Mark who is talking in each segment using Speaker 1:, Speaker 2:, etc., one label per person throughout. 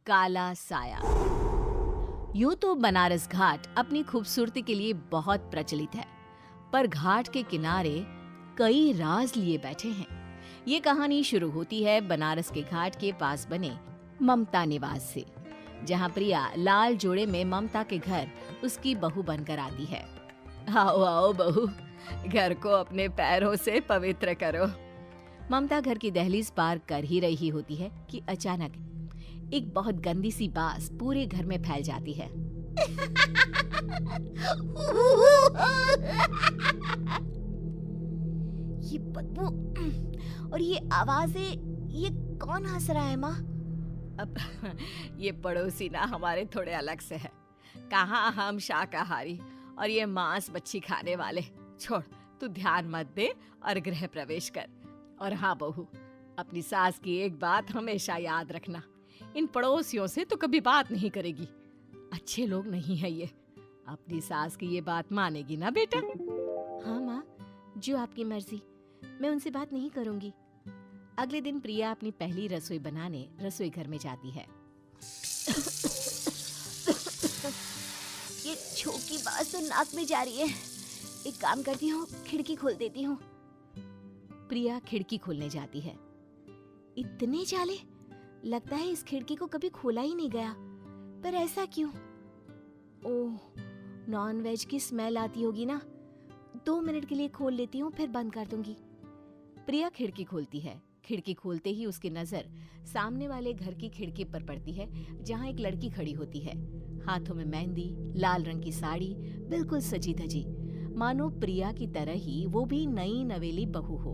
Speaker 1: काला साया। यूं तो बनारस घाट अपनी खूबसूरती के लिए बहुत प्रचलित है, पर घाट के किनारे कई राज लिए बैठे हैं। ये कहानी शुरू होती है बनारस के घाट के पास बने ममता निवास से, जहां प्रिया लाल जोड़े में ममता के घर उसकी बहू बनकर आती है। आओ आओ बहू, घर को अपने पैरों से पवित्र करो। ममता घर की दहलीज पार कर ही रही होती है कि अचानक एक बहुत गंदी सी बास पूरे घर में फैल जाती है।
Speaker 2: ये बदबू और ये आवाजें, ये कौन हंस रहा है माँ?
Speaker 1: अब ये पड़ोसी ना हमारे थोड़े अलग से है। कहाँ हम शाकाहारी और ये मांस मच्छी खाने वाले। छोड़, तू ध्यान मत दे और गृह प्रवेश कर। और हाँ बहू, अपनी सास की एक बात हमेशा याद रखना, इन पड़ोसियों से तो कभी बात नहीं करेगी। अच्छे लोग नहीं है ये। अपनी सास की ये बात मानेगी ना बेटा?
Speaker 2: हाँ माँ, जो आपकी मर्जी, मैं उनसे बात नहीं करूंगी।
Speaker 1: अगले दिन प्रिया अपनी पहली रसोई बनाने रसोई घर में जाती है।
Speaker 2: ये छोकी बात तो नाक में जा रही है। एक काम करती हूँ, खिड़की खोल देती हूँ।
Speaker 1: प्रिया खिड़की खोलने जाती है।
Speaker 2: इतने जाले, लगता है इस खिड़की को कभी खोला ही नहीं गया। पर ऐसा क्यों? ओह, नॉन वेज की स्मेल आती होगी ना। 2 मिनट के लिए खोल लेती हूँ, फिर बंद कर दूंगी।
Speaker 1: प्रिया खिड़की खोलती है। खिड़की खोलते ही उसकी नजर सामने वाले घर की खिड़की पर पड़ती है, जहाँ एक लड़की खड़ी होती है। हाथों में मेहंदी, लाल रंग की साड़ी, बिल्कुल सजी धजी, मानो प्रिया की तरह ही वो भी नई नवेली बहू हो।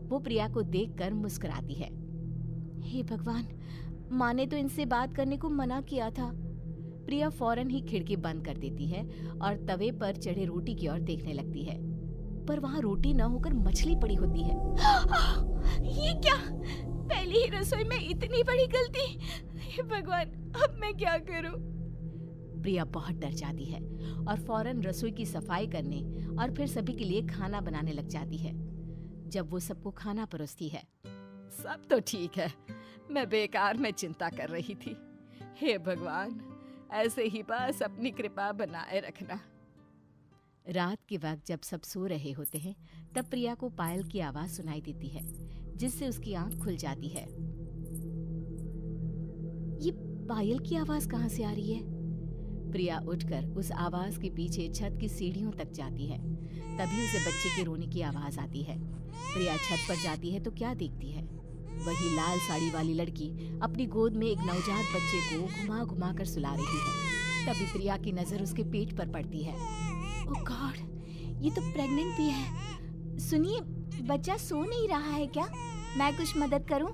Speaker 1: वो प्रिया को देखकर मुस्कुराती है।
Speaker 2: हे भगवान, माँ ने तो इनसे बात करने को मना किया था।
Speaker 1: प्रिया फौरन ही खिड़की बंद कर देती है और तवे पर चढ़े रोटी की ओर देखने लगती है, पर वहाँ रोटी न होकर मछली पड़ी होती है।
Speaker 2: ये क्या? पहली ही रसोई में इतनी बड़ी गलती। हे भगवान, अब मैं क्या करूं?
Speaker 1: प्रिया बहुत डर जाती है और फौरन रसोई की सफाई करने और फिर सभी के लिए खाना बनाने लग जाती है। जब वो सबको खाना परोसती है, सब तो ठीक है, मैं बेकार में चिंता कर रही थी। हे भगवान, ऐसे ही बस अपनी कृपा बनाए रखना। रात के वक्त जब सब सो रहे होते हैं, तब प्रिया को पायल की आवाज सुनाई देती है, जिससे उसकी आंख खुल जाती है।
Speaker 2: ये पायल की आवाज कहाँ से आ रही है?
Speaker 1: प्रिया उठकर उस आवाज के पीछे छत की सीढ़ियों तक जाती है। तभी उसे बच्चे के रोने की आवाज आती है। प्रिया छत पर जाती है तो क्या देखती है? वही लाल साड़ी वाली लड़की अपनी गोद में एक नवजात बच्चे को घुमा घुमा कर सुला रही है। तभी प्रिया की नजर उसके पेट पर पड़ती है।
Speaker 2: ओह गॉड, ये तो प्रेग्नेंट भी है। सुनिए, बच्चा सो नहीं रहा है क्या? मैं कुछ मदद करूं?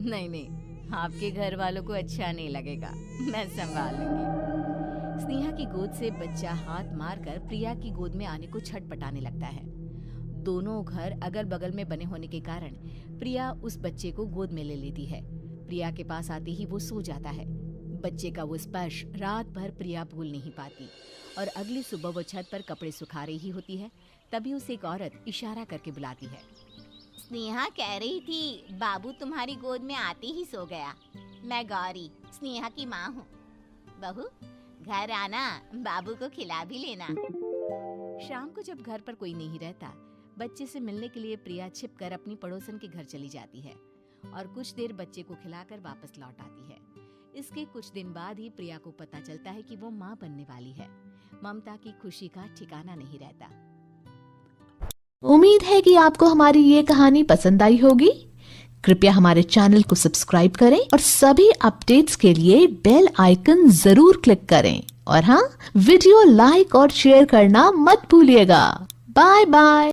Speaker 1: नहीं, आपके घर वालों को अच्छा नहीं लगेगा, मैं संभाल लूंगी। स्नेहा की गोद से बच्चा हाथ मारकर प्रिया की गोद में आने को छटपटाने लगता है। दोनों घर अगल बगल में बने होने के कारण प्रिया उस बच्चे को गोद में ले लेती है। प्रिया के पास आते ही वो सो जाता है। बच्चे का वो स्पर्श रात भर प्रिया भूल नहीं पाती और अगली सुबह वो छत पर कपड़े सुखा रही होती है। तभी उसे एक औरत इशारा करके बुलाती है।
Speaker 2: स्नेहा कह रही थी बाबू तुम्हारी गोद में आते ही सो गया। मैं गौरी, स्नेहा की माँ हूँ। बहू, घर आना, बाबू को खिला भी लेना।
Speaker 1: शाम को जब घर पर कोई नहीं रहता, बच्चे से मिलने के लिए प्रिया छिपकर अपनी पड़ोसन के घर चली जाती है और कुछ देर बच्चे को खिलाकर वापस लौट आती है। इसके कुछ दिन बाद ही प्रिया को पता चलता है कि वो माँ बनने वाली है। ममता की खुशी का ठिकाना नहीं रहता।
Speaker 3: उम्मीद है कि आपको हमारी ये कहानी पसंद आई होगी। कृपया हमारे चैनल को सब्सक्राइब करें और सभी अपडेट्स के लिए बेल आइकन जरूर क्लिक करें। और हाँ, वीडियो लाइक और शेयर करना मत भूलिएगा। Bye bye.